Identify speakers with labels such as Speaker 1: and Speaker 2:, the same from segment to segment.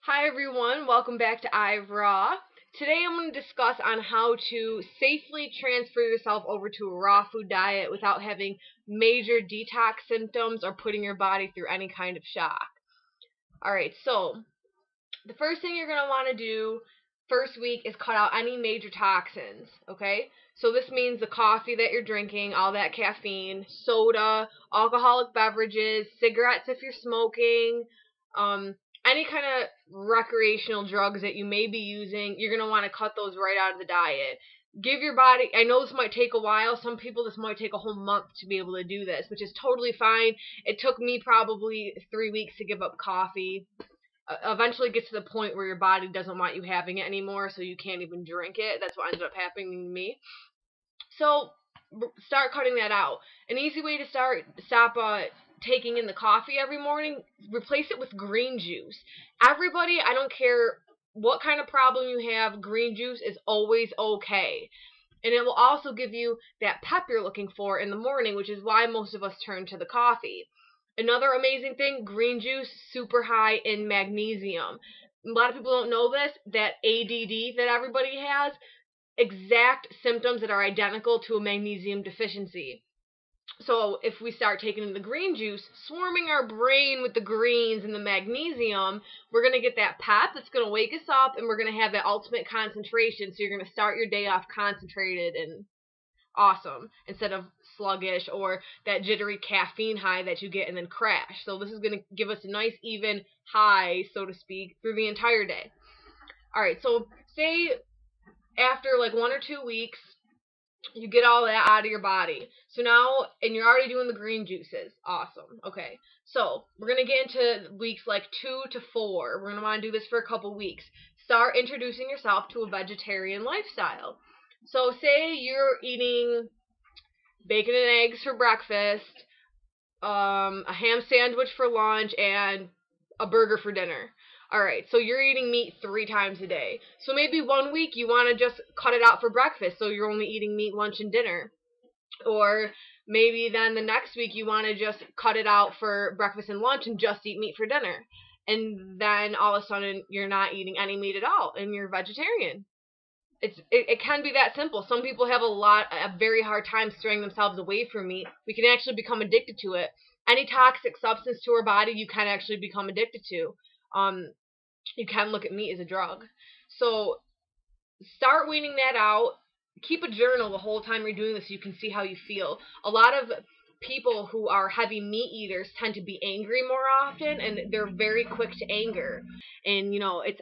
Speaker 1: Hi everyone, welcome back to iRaw. Today I'm going to discuss on how to safely transfer yourself over to a raw food diet without having major detox symptoms or putting your body through any kind of shock. Alright, so the first thing you're going to want to do first week is cut out any major toxins, okay? So this means the coffee that you're drinking, all that caffeine, soda, alcoholic beverages, cigarettes if you're smoking, any kind of recreational drugs that you may be using, you're going to want to cut those right out of the diet. Give your body, I know this might take a while, some people this might take a whole month to be able to do this, which is totally fine. It took me probably 3 weeks to give up coffee. Eventually gets to the point where your body doesn't want you having it anymore, so you can't even drink it. That's what ended up happening to me. So start cutting that out. An easy way to stop taking in the coffee every morning, replace it with green juice. Everybody, I don't care what kind of problem you have, green juice is always okay. And it will also give you that pep you're looking for in the morning, which is why most of us turn to the coffee. Another amazing thing, green juice, super high in magnesium. A lot of people don't know this, that ADD that everybody has, exact symptoms that are identical to a magnesium deficiency. So if we start taking the green juice, swarming our brain with the greens and the magnesium, we're going to get that pep that's going to wake us up, and we're going to have that ultimate concentration. So you're going to start your day off concentrated and awesome instead of sluggish or that jittery caffeine high that you get and then crash. So this is going to give us a nice even high, so to speak, through the entire day. Alright, so say after like 1 or 2 weeks, you get all that out of your body. So now, and you're already doing the green juices. Awesome. Okay. So we're going to get into weeks like 2 to 4. We're going to want to do this for a couple weeks. Start introducing yourself to a vegetarian lifestyle. So say you're eating bacon and eggs for breakfast, a ham sandwich for lunch, and a burger for dinner. Alright, so you're eating meat 3 times a day. So maybe 1 week you want to just cut it out for breakfast, so you're only eating meat, lunch, and dinner. Or maybe then the next week you want to just cut it out for breakfast and lunch and just eat meat for dinner. And then all of a sudden you're not eating any meat at all and you're vegetarian. It can be that simple. Some people have a very hard time straying themselves away from meat. We can actually become addicted to it. Any toxic substance to our body, you can actually become addicted to. You can look at meat as a drug. So start weaning that out. Keep a journal the whole time you're doing this so you can see how you feel. A lot of people who are heavy meat eaters tend to be angry more often, and they're very quick to anger. And,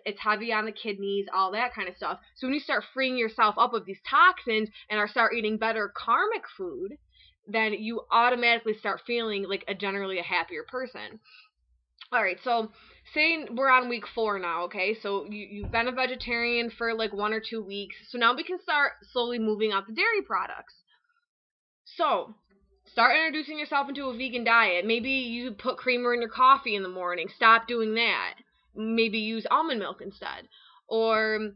Speaker 1: it's heavy on the kidneys, all that kind of stuff. So when you start freeing yourself up of these toxins and start eating better karmic food, then you automatically start feeling like generally a happier person. Alright, so say we're on week 4 now, okay? So you've been a vegetarian for like 1 or 2 weeks. So now we can start slowly moving out the dairy products. So start introducing yourself into a vegan diet. Maybe you put creamer in your coffee in the morning. Stop doing that. Maybe use almond milk instead. Or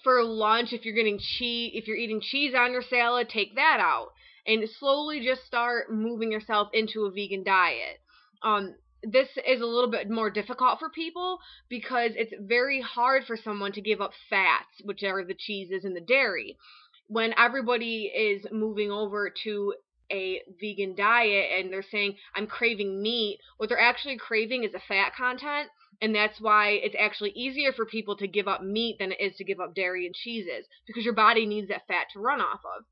Speaker 1: for lunch, if you're eating cheese on your salad, take that out. And slowly just start moving yourself into a vegan diet. This is a little bit more difficult for people because it's very hard for someone to give up fats, which are the cheeses and the dairy. When everybody is moving over to a vegan diet and they're saying, I'm craving meat, what they're actually craving is the fat content, and that's why it's actually easier for people to give up meat than it is to give up dairy and cheeses, because your body needs that fat to run off of.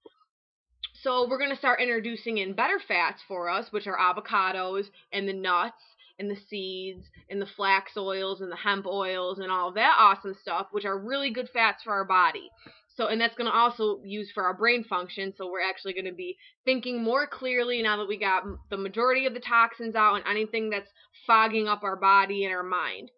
Speaker 1: So we're going to start introducing in better fats for us, which are avocados and the nuts and the seeds and the flax oils and the hemp oils and all of that awesome stuff, which are really good fats for our body. So, and that's going to also use for our brain function, so we're actually going to be thinking more clearly now that we got the majority of the toxins out and anything that's fogging up our body and our mind.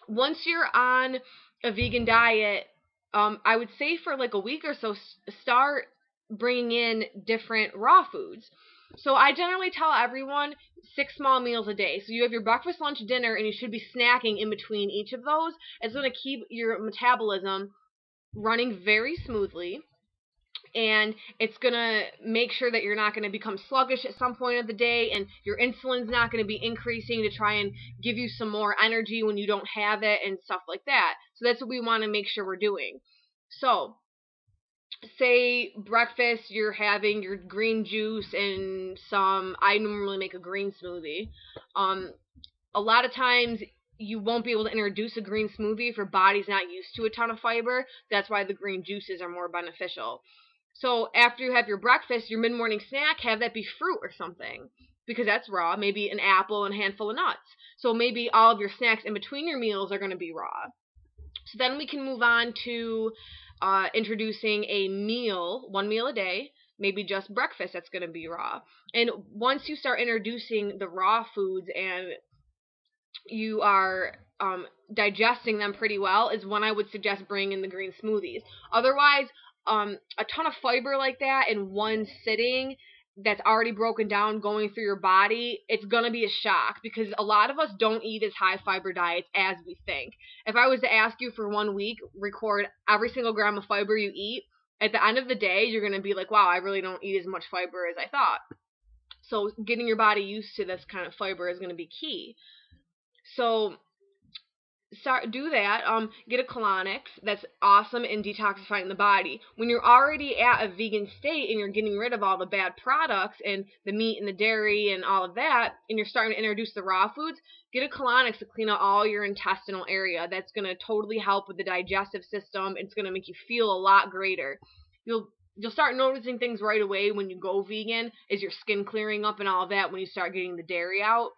Speaker 1: Once you're on a vegan diet, I would say for like a week or so, start bringing in different raw foods. So I generally tell everyone 6 small meals a day. So you have your breakfast, lunch, dinner, and you should be snacking in between each of those. It's going to keep your metabolism running very smoothly. and it's going to make sure that you're not going to become sluggish at some point of the day, and your insulin's not going to be increasing to try and give you some more energy when you don't have it and stuff like that. So that's what we want to make sure we're doing. So say breakfast, you're having your green juice and I normally make a green smoothie. A lot of times you won't be able to introduce a green smoothie if your body's not used to a ton of fiber. That's why the green juices are more beneficial. So after you have your breakfast, your mid-morning snack, have that be fruit or something, because that's raw. Maybe an apple and a handful of nuts. So maybe all of your snacks in between your meals are going to be raw. So then we can move on to introducing a meal, 1 meal a day, maybe just breakfast that's going to be raw. And once you start introducing the raw foods and you are digesting them pretty well, is when I would suggest bringing in the green smoothies. Otherwise, a ton of fiber like that in one sitting that's already broken down going through your body, it's going to be a shock, because a lot of us don't eat as high fiber diets as we think. If I was to ask you for 1 week, record every single gram of fiber you eat, at the end of the day, you're going to be like, wow, I really don't eat as much fiber as I thought. So getting your body used to this kind of fiber is going to be key. So do that. Get a colonics. That's awesome in detoxifying the body. When you're already at a vegan state and you're getting rid of all the bad products and the meat and the dairy and all of that, and you're starting to introduce the raw foods, get a colonics to clean out all your intestinal area. That's going to totally help with the digestive system. It's going to make you feel a lot greater. You'll start noticing things right away when you go vegan, is your skin clearing up and all of that when you start getting the dairy out.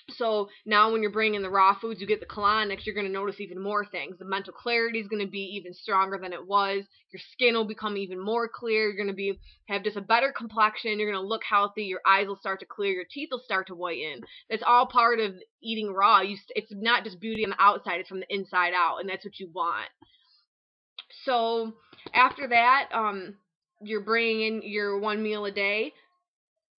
Speaker 1: So now when you're bringing the raw foods, you get the colonics, you're going to notice even more things. The mental clarity is going to be even stronger than it was. Your skin will become even more clear. You're going to have just a better complexion. You're going to look healthy. Your eyes will start to clear. Your teeth will start to whiten. That's all part of eating raw. It's not just beauty on the outside. It's from the inside out, and that's what you want. So after that, you're bringing in your 1 meal a day.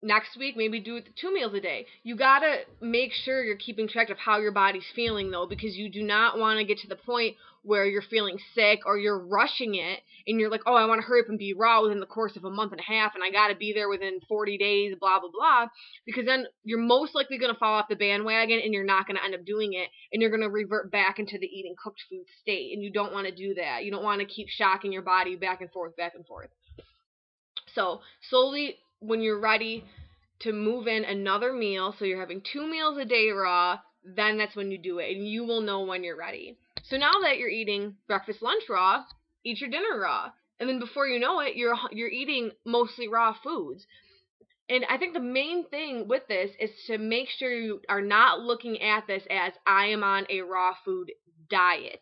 Speaker 1: Next week, maybe do it 2 meals a day. You gotta make sure you're keeping track of how your body's feeling, though, because you do not want to get to the point where you're feeling sick or you're rushing it and you're like, oh, I want to hurry up and be raw within the course of a month and a half, and I gotta be there within 40 days, blah, blah, blah, because then you're most likely going to fall off the bandwagon and you're not going to end up doing it, and you're going to revert back into the eating cooked food state, and you don't want to do that. You don't want to keep shocking your body back and forth, back and forth. So slowly, when you're ready to move in another meal, so you're having 2 meals a day raw, then that's when you do it, and you will know when you're ready. So now that you're eating breakfast, lunch raw, eat your dinner raw, and then before you know it, you're eating mostly raw foods. And I think the main thing with this is to make sure you are not looking at this as, I am on a raw food diet.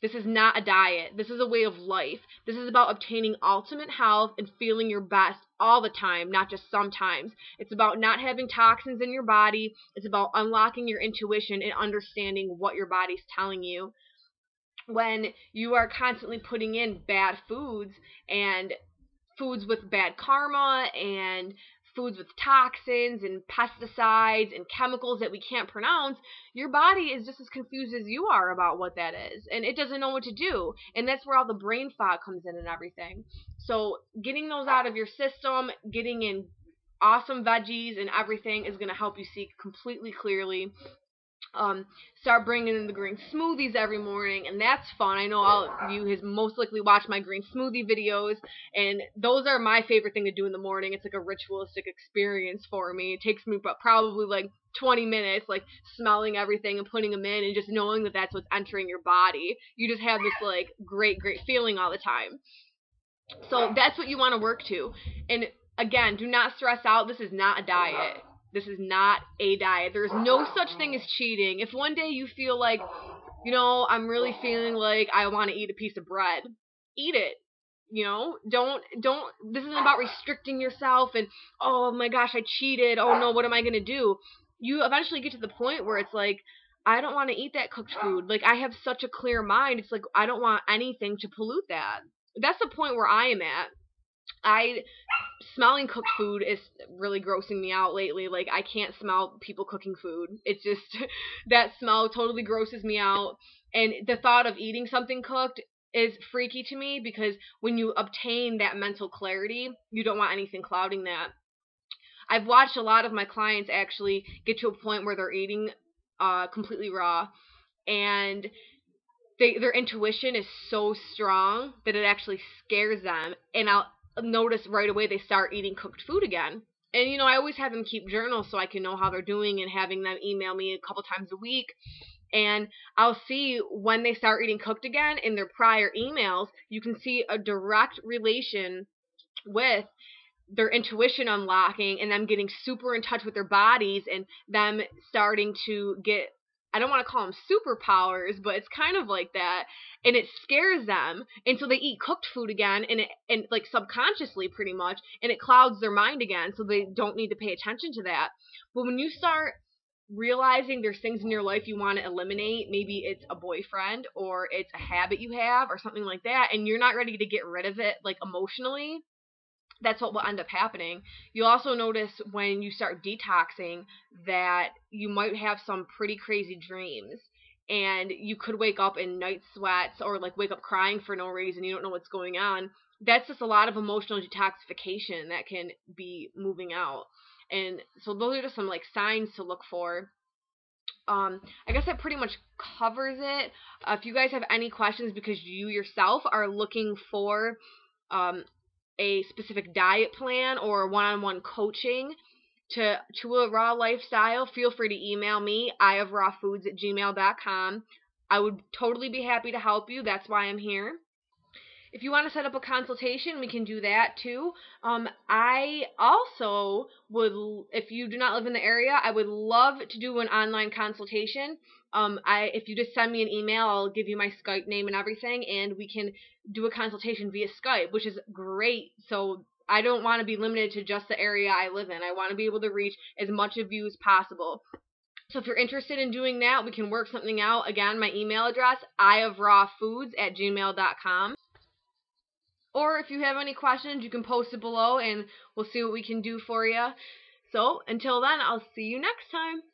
Speaker 1: This is not a diet. This is a way of life. This is about obtaining ultimate health and feeling your best all the time, not just sometimes. It's about not having toxins in your body. It's about unlocking your intuition and understanding what your body's telling you. When you are constantly putting in bad foods and foods with bad karma and foods with toxins and pesticides and chemicals that we can't pronounce, your body is just as confused as you are about what that is, and it doesn't know what to do, and that's where all the brain fog comes in and everything. So getting those out of your system, getting in awesome veggies and everything is going to help you see completely clearly. Start bringing in the green smoothies every morning, and that's fun. I know all of you has most likely watched my green smoothie videos, and those are my favorite thing to do in the morning. It's like a ritualistic experience for me. It takes me probably like 20 minutes, like smelling everything and putting them in and just knowing that that's what's entering your body. You just have this like great feeling all the time. So that's what you want to work to. And again, do not stress out. This is not a diet. This is not a diet. There's no such thing as cheating. If one day you feel like, you know, I'm really feeling like I want to eat a piece of bread, eat it. You know, don't, this isn't about restricting yourself and, oh my gosh, I cheated. Oh no, what am I going to do? You eventually get to the point where it's like, I don't want to eat that cooked food. Like, I have such a clear mind. It's like, I don't want anything to pollute that. That's the point where I am at. Smelling cooked food is really grossing me out lately. Like, I can't smell people cooking food. It's just, that smell totally grosses me out. And the thought of eating something cooked is freaky to me, because when you obtain that mental clarity, you don't want anything clouding that. I've watched a lot of my clients actually get to a point where they're eating completely raw, and their intuition is so strong that it actually scares them, and I'll notice right away they start eating cooked food again. And I always have them keep journals so I can know how they're doing, and having them email me a couple times a week. And I'll see when they start eating cooked again in their prior emails. You can see a direct relation with their intuition unlocking and them getting super in touch with their bodies, and them starting to get, I don't want to call them superpowers, but it's kind of like that, and it scares them, and so they eat cooked food again, and like subconsciously pretty much, and it clouds their mind again, so they don't need to pay attention to that. But when you start realizing there's things in your life you want to eliminate, maybe it's a boyfriend or it's a habit you have or something like that, and you're not ready to get rid of it like emotionally, that's what will end up happening. You'll also notice when you start detoxing that you might have some pretty crazy dreams, and you could wake up in night sweats or like wake up crying for no reason. You don't know what's going on. That's just a lot of emotional detoxification that can be moving out. And so those are just some like signs to look for. I guess that pretty much covers it. If you guys have any questions because you yourself are looking for a specific diet plan or one-on-one coaching to a raw lifestyle, feel free to email me, iofrawfoods@gmail.com. I would totally be happy to help you. That's why I'm here. If you want to set up a consultation, we can do that too. I also would, if you do not live in the area, I would love to do an online consultation. If you just send me an email, I'll give you my Skype name and everything, and we can do a consultation via Skype, which is great. So I don't want to be limited to just the area I live in. I want to be able to reach as much of you as possible. So if you're interested in doing that, we can work something out. Again, my email address, iofrawfoods@gmail.com. Or if you have any questions, you can post it below and we'll see what we can do for you. So until then, I'll see you next time.